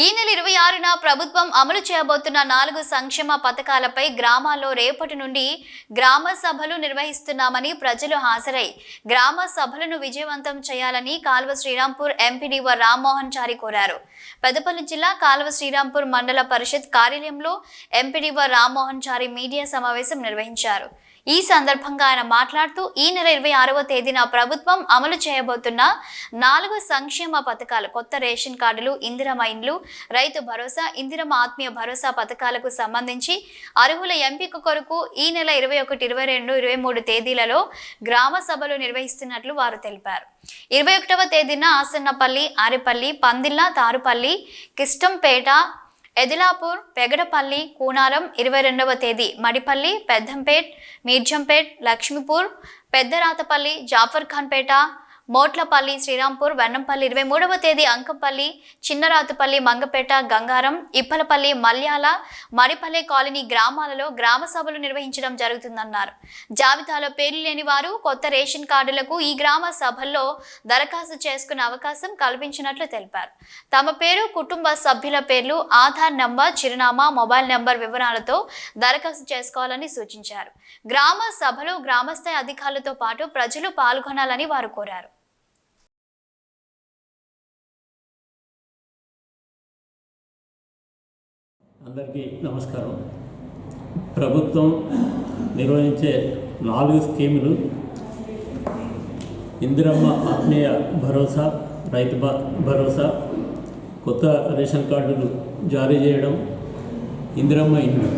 ఈ నెల 26న ప్రభుత్వం అమలు చేయబోతున్న 4 సంక్షేమ పథకాలపై గ్రామాల్లో రేపటి నుండి గ్రామ సభలు నిర్వహిస్తున్నామని ప్రజలు హాజరై గ్రామ సభలను విజయవంతం చేయాలని కాల్వ శ్రీరాంపూర్ ఎంపీడీఓ రామ్మోహన్ చారి కోరారు. పెద్దపల్లి జిల్లా కాల్వ శ్రీరాంపూర్ మండల పరిషత్ కార్యాలయంలో ఎంపీడీఓ రామ్మోహన్ చారి మీడియా సమావేశం నిర్వహించారు. ఈ సందర్భంగా ఆయన మాట్లాడుతూ ఈ నెల 26వ తేదీన ప్రభుత్వం అమలు చేయబోతున్న 4 సంక్షేమ పథకాలు, కొత్త రేషన్ కార్డులు, ఇందిరమ్మ ఇండ్లు, రైతు భరోసా, ఇందిరమ్మ ఆత్మీయ భరోసా పథకాలకు సంబంధించి అర్హుల ఎంపిక కొరకు ఈ నెల 21, 22, 23 తేదీలలో గ్రామ సభలు నిర్వహిస్తున్నట్లు వారు తెలిపారు. 21వ తేదీన ఆసన్నపల్లి, ఆరిపల్లి, పందిళ్ళ, తారుపల్లి, కిష్టంపేట, ఎదిలాపూర్, పెగడపల్లి, కూనారం, 22వ తేదీ మడిపల్లి, పెద్దంపేట్, మీర్జంపేట్, లక్ష్మీపూర్, పెద్దరాతపల్లి, జాఫర్ఖాన్పేట, మోట్లపల్లి, శ్రీరాంపూర్, వెన్నంపల్లి, 23వ తేదీ అంకంపల్లి, చిన్నరాతుపల్లి, మంగపేట, గంగారం, ఇప్పలపల్లి, మల్యాల, మడిపల్లి కాలనీ గ్రామాలలో గ్రామ సభలు నిర్వహించడం జరుగుతుందన్నారు. జాబితాలో పేర్లు లేని వారు కొత్త రేషన్ కార్డులకు ఈ గ్రామ సభల్లో దరఖాస్తు చేసుకునే అవకాశం కల్పించినట్లు తెలిపారు. తమ పేరు, కుటుంబ సభ్యుల పేర్లు, ఆధార్ నంబర్, చిరునామా, మొబైల్ నంబర్ వివరాలతో దరఖాస్తు చేసుకోవాలని సూచించారు. గ్రామ సభలో గ్రామస్థాయి అధికారులతో పాటు ప్రజలు పాల్గొనాలని వారు కోరారు. అందరికీ నమస్కారం. ప్రభుత్వం నిర్వహించే 4 స్కీములు ఇందిరమ్మ ఆత్మీయ భరోసా, రైతు భరోసా, కొత్త రేషన్ కార్డులు జారీ చేయడం, ఇందిరమ్మ ఇండ్లు.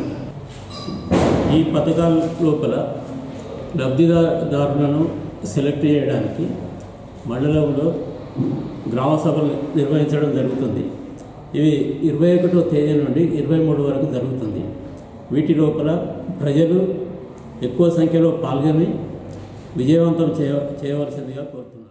ఈ పథకాల లోపల లబ్ధిదారులను సెలెక్ట్ చేయడానికి మండలంలో గ్రామ సభలు నిర్వహించడం జరుగుతుంది. ఇవి 21వ తేదీ నుండి 23 వరకు జరుగుతుంది. వీటి లోపల ప్రజలు ఎక్కువ సంఖ్యలో పాల్గొని విజయవంతం చేయవలసిందిగా కోరుతున్నారు.